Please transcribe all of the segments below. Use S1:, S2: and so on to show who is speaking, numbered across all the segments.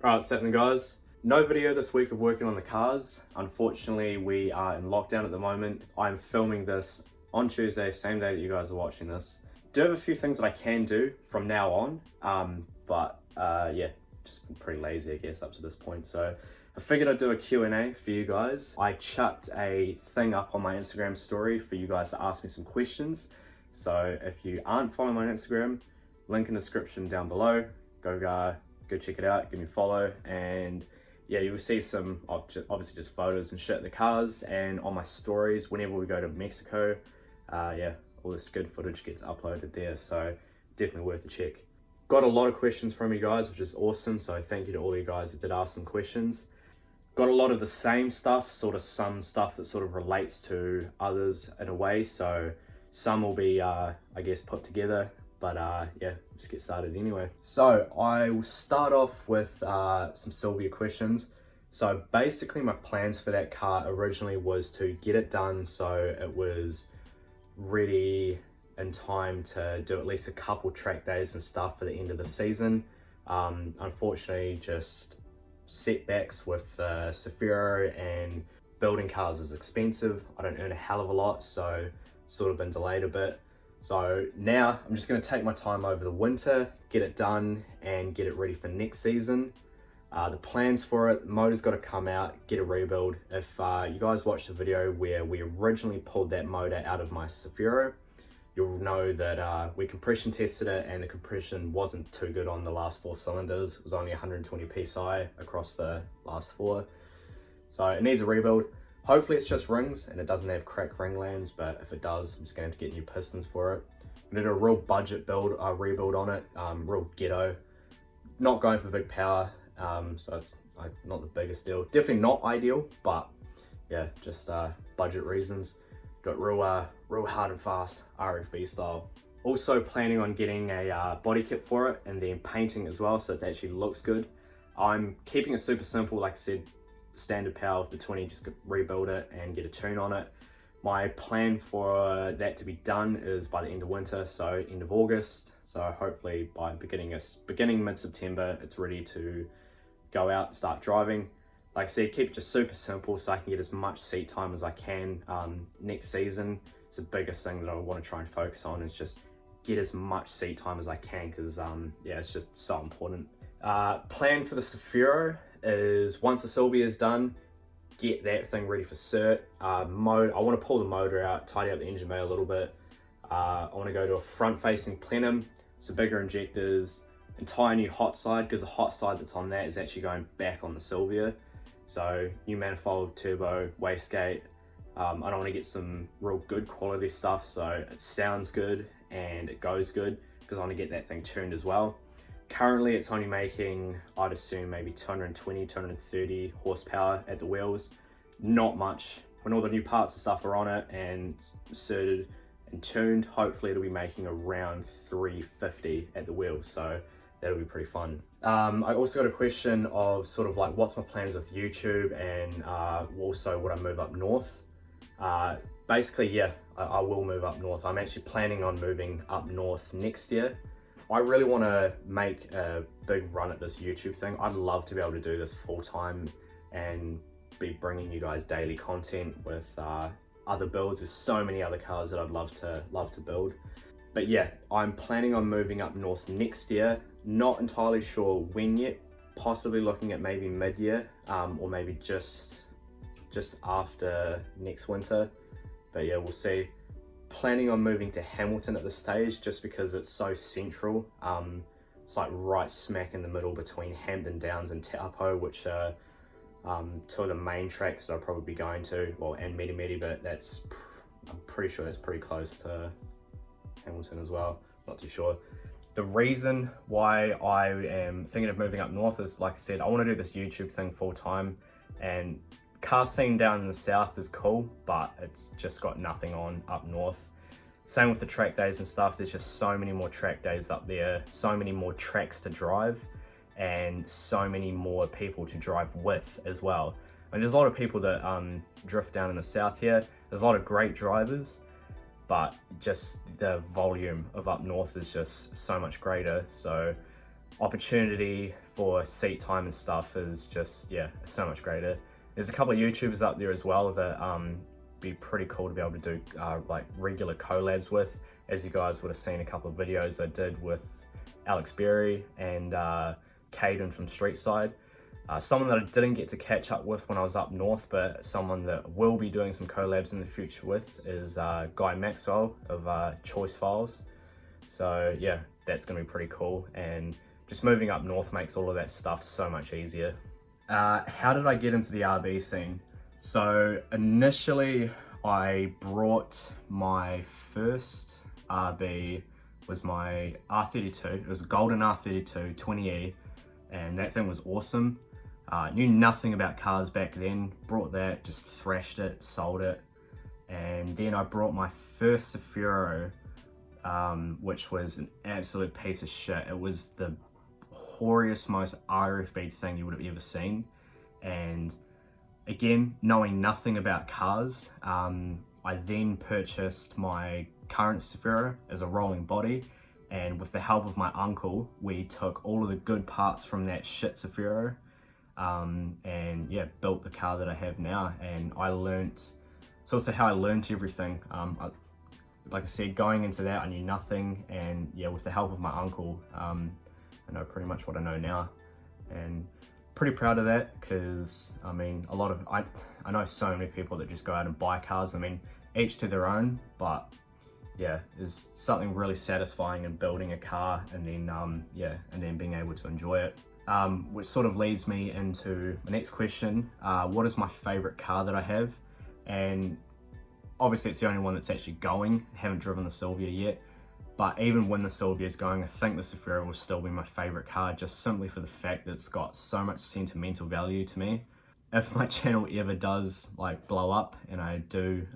S1: Right, what's happening, guys? No video this week of working on the cars. Unfortunately, we are in lockdown at the moment. I'm filming this on Tuesday, same day that you guys are watching this. Do have a few things that I can do from now on, but yeah, just been pretty lazy, I guess, up to this point. So I figured I'd do a Q&A for you guys. I chucked a thing up on my Instagram story for you guys to ask me some questions. So if you aren't following my Instagram, link in the description down below. Go check it out, give me a follow, and yeah, you'll see some obviously just photos and shit of the cars, and on my stories whenever we go to Mexico, yeah, all this good footage gets uploaded there, so definitely worth a check. Got a lot of questions from you guys, which is awesome, so thank you to all you guys that did ask some questions. Got a lot of the same stuff, sort of some stuff that sort of relates to others in a way, so some will be, I guess, put together. But yeah, let's get started anyway. So I will start off with some Silvia questions. So basically my plans for that car originally was to get it done so it was ready in time to do at least a couple track days and stuff for the end of the season. Unfortunately, just setbacks with Safiro, and building cars is expensive. I don't earn a hell of a lot, so it's sort of been delayed a bit. So now I'm just going to take my time over the winter, get it done and get it ready for next season. The plans for it, the motor's got to come out, get a rebuild. If you guys watched the video where we originally pulled that motor out of my Safiro, you'll know that we compression tested it and the compression wasn't too good on the last 4 cylinders. It was only 120 psi across the last 4. So it needs a rebuild. Hopefully it's just rings and it doesn't have cracked ring lands, but if it does, I'm just gonna have to get new pistons for it. I'm gonna do a real budget rebuild on it, real ghetto. Not going for big power, so it's not the biggest deal. Definitely not ideal, but yeah, just budget reasons. Got real hard and fast RFB style. Also planning on getting a body kit for it and then painting as well, so it actually looks good. I'm keeping it super simple, like I said, standard power with the 20, just rebuild it and get a tune on it. My plan for that to be done is by the end of winter, so end of August. So hopefully by beginning mid-September, it's ready to go out and start driving. Like I said, keep it just super simple so I can get as much seat time as I can. Next season, it's the biggest thing that I want to try and focus on, is just get as much seat time as I can, because yeah, it's just so important. Plan for the Safiro is once the Silvia is done, get that thing ready for cert. I want to pull the motor out, tidy up the engine bay a little bit. I want to go to a front-facing plenum, so bigger injectors, entire new hot side, because the hot side that's on that is actually going back on the Silvia. So new manifold, turbo, wastegate. I don't want to get some real good quality stuff so it sounds good and it goes good, because I want to get that thing tuned as well. Currently it's only making, I'd assume, maybe 220, 230 horsepower at the wheels. Not much. When all the new parts and stuff are on it and certed and tuned, hopefully it'll be making around 350 at the wheels, so that'll be pretty fun. I also got a question of sort of like what's my plans with YouTube, and also would I move up north. Basically, yeah, I will move up north. I'm actually planning on moving up north next year. I really want to make a big run at this YouTube thing. I'd love to be able to do this full time and be bringing you guys daily content with other builds. There's so many other cars that I'd love to build. But yeah, I'm planning on moving up north next year. Not entirely sure when yet. Possibly looking at maybe mid-year, or maybe just after next winter. But yeah, we'll see. Planning on moving to Hamilton at this stage, just because it's so central. It's like right smack in the middle between Hampton Downs and Taupo, which are 2 of the main tracks that I'll probably be going to, well, and Medi, but I'm pretty sure that's pretty close to Hamilton as well. Not too sure. The reason why I am thinking of moving up north is, like I said, I want to do this YouTube thing full time, and car scene down in the south is cool, but it's just got nothing on up north. Same with the track days and stuff. There's just so many more track days up there, so many more tracks to drive, and so many more people to drive with as well. And there's a lot of people that drift down in the south here. There's a lot of great drivers, but just the volume of up north is just so much greater. So opportunity for seat time and stuff is just, yeah, so much greater. There's a couple of YouTubers up there as well that be pretty cool to be able to do like regular collabs with. As you guys would have seen a couple of videos I did with Alex Berry and Caden from Street Side. Someone that I didn't get to catch up with when I was up north, but someone that will be doing some collabs in the future with is Guy Maxwell of Choice Files. So yeah, that's gonna be pretty cool, and just moving up north makes all of that stuff so much easier. How did I get into the RB scene? So initially I brought my first RB, was my R32. It was a golden R32 20E, and that thing was awesome. Knew nothing about cars back then, brought that, just thrashed it, sold it. And then I brought my first Safiro, which was an absolute piece of shit. It was the hoariest, most RFB thing you would have ever seen. And again, knowing nothing about cars, I then purchased my current Safiro as a rolling body, and with the help of my uncle, we took all of the good parts from that shit Safiro, and yeah, built the car that I have now. And I learnt, it's also how I learnt everything. Like I said, going into that, I knew nothing, and yeah, with the help of my uncle, I know pretty much what I know now, and pretty proud of that, because I mean, I know so many people that just go out and buy cars. I mean, each to their own, but yeah, there's something really satisfying in building a car and then yeah, and then being able to enjoy it. Which sort of leads me into my next question. What is my favorite car that I have? And obviously it's the only one that's actually going. I haven't driven the Silvia yet, but even when the Silvia is going, I think the Safiro will still be my favorite car, just simply for the fact that it's got so much sentimental value to me. If my channel ever does like blow up and I do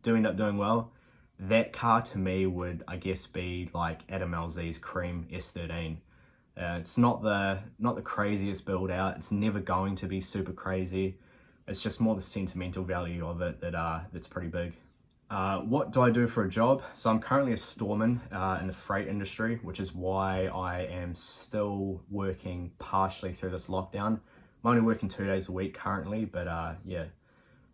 S1: end up doing well, that car to me would, I guess, be like Adam LZ's Cream S13. It's not the craziest build out. It's never going to be super crazy. It's just more the sentimental value of it that's pretty big. What do I do for a job? So I'm currently a storeman in the freight industry, which is why I am still working partially through this lockdown. I'm only working 2 days a week currently, but yeah,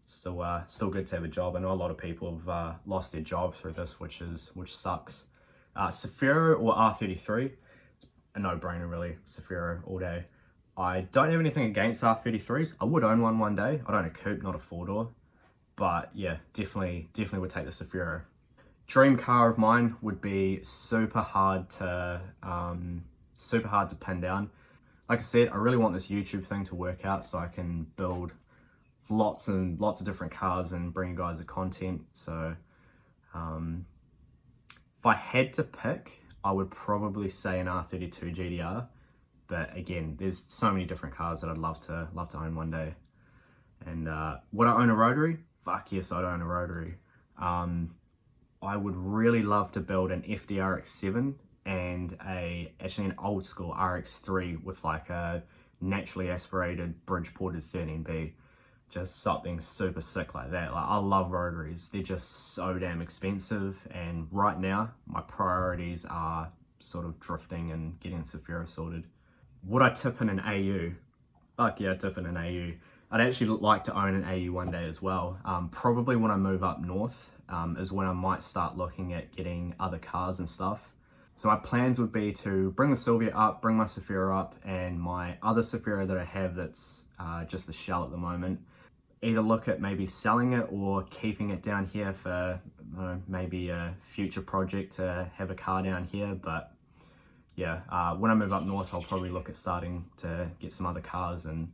S1: still good to have a job. I know a lot of people have lost their job through this, which sucks. Safiro or R33? It's a no-brainer really. Safiro all day. I don't have anything against R33s. I would own one day. I don't own a coupe, not a four-door. But yeah, definitely would take the Safiro. Dream car of mine would be super hard to pin down. Like I said, I really want this YouTube thing to work out so I can build lots and lots of different cars and bring you guys the content. So if I had to pick, I would probably say an R32 GDR. But again, there's so many different cars that I'd love to own one day. And would I own a rotary? Fuck yes, I'd own a rotary. I would really love to build an FDRX7 and actually an old school RX3 with like a naturally aspirated bridge ported 13B. Just something super sick like that. Like, I love rotaries. They're just so damn expensive, and right now my priorities are sort of drifting and getting Safiro sorted. Would I tip in an AU? Fuck yeah, I'd tip in an AU. I'd actually like to own an AU one day as well. Probably when I move up north is when I might start looking at getting other cars and stuff. So my plans would be to bring the Silvia up, bring my Safiro up, and my other Safiro that I have that's just the shell at the moment, either look at maybe selling it or keeping it down here for maybe a future project to have a car down here. But yeah, when I move up north, I'll probably look at starting to get some other cars, and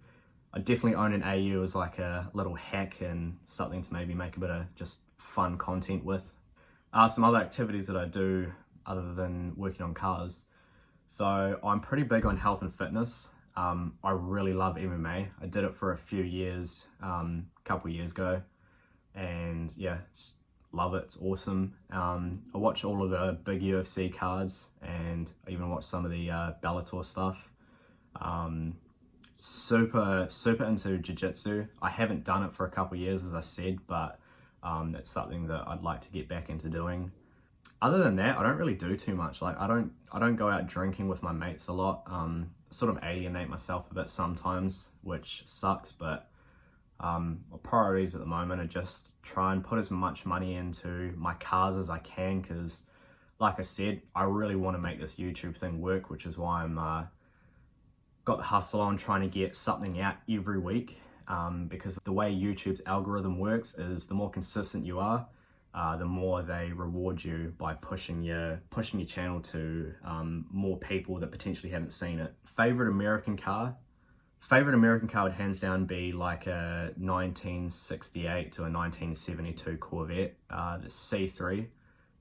S1: I definitely own an AU as like a little hack and something to maybe make a bit of just fun content with. Some other activities that I do other than working on cars. So I'm pretty big on health and fitness. I really love MMA. I did it for a few years, a couple years ago, and yeah, just love it. It's awesome. I watch all of the big UFC cards, and I even watch some of the Bellator stuff. Super into jiu-jitsu. I haven't done it for a couple years, as I said, but that's something that I'd like to get back into doing. Other than that, I don't really do too much. Like I don't go out drinking with my mates a lot. sort of alienate myself a bit sometimes, which sucks, but my priorities at the moment are just try and put as much money into my cars as I can, because like I said, I really want to make this YouTube thing work, which is why I'm got the hustle on trying to get something out every week, because the way YouTube's algorithm works is the more consistent you are, the more they reward you by pushing your channel to more people that potentially haven't seen it. Favorite American car would hands down be like a 1968 to a 1972 Corvette, the C3,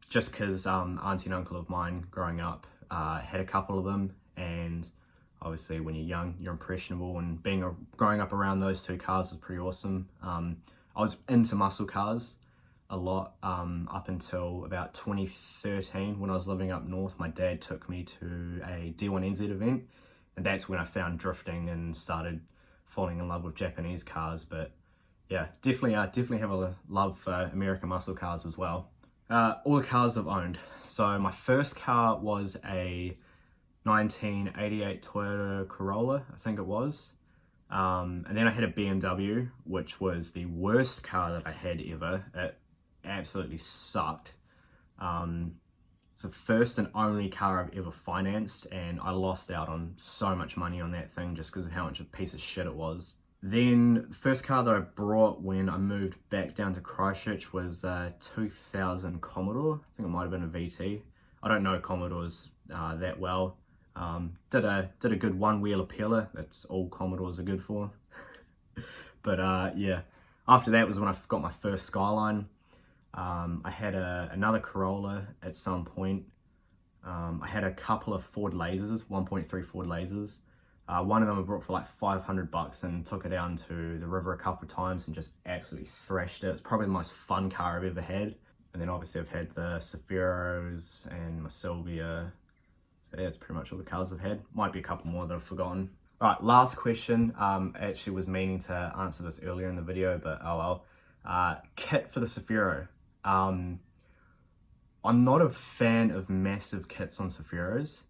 S1: just because auntie and uncle of mine growing up had a couple of them, and obviously when you're young you're impressionable, and growing up around those two cars was pretty awesome. I was into muscle cars a lot up until about 2013 when I was living up north. My dad took me to a D1NZ event, and that's when I found drifting and started falling in love with Japanese cars. But yeah, definitely have a love for American muscle cars as well. All the cars I've owned. So my first car was a 1988 Toyota Corolla, I think it was. And then I had a BMW, which was the worst car that I had ever. It absolutely sucked. It's the first and only car I've ever financed, and I lost out on so much money on that thing just because of how much of a piece of shit it was. Then the first car that I brought when I moved back down to Christchurch was a 2000 Commodore. I think it might have been a VT. I don't know Commodores that well. Did a good one-wheeler peeler. That's all Commodores are good for. But yeah, after that was when I got my first Skyline. I had another Corolla at some point. I had a couple of Ford Lasers, 1.3 Ford Lasers. One of them I brought for like $500 and took it down to the river a couple of times and just absolutely thrashed it. It's probably the most fun car I've ever had. And then obviously I've had the Sephiros and my Silvia. So yeah, that's pretty much all the cars I've had. Might be a couple more that I've forgotten. All right, last question. I actually was meaning to answer this earlier in the video, but oh well. Kit for the Sephiro. I'm not a fan of massive kits on Sephiros.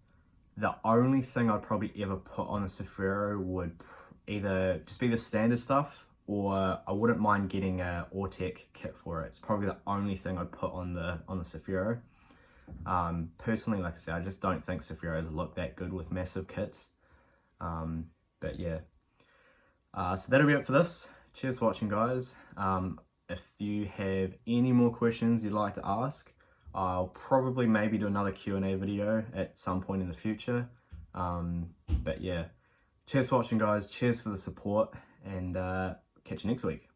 S1: The only thing I'd probably ever put on a Sephiro would either just be the standard stuff, or I wouldn't mind getting a Ortec kit for it. It's probably the only thing I'd put on the Sephiro. Personally, like I said, I just don't think Sephiros look that good with massive kits. But yeah. So that'll be it for this. Cheers for watching, guys. If you have any more questions you'd like to ask, I'll probably maybe do another Q&A video at some point in the future. But yeah, cheers for watching, guys. Cheers for the support, and catch you next week.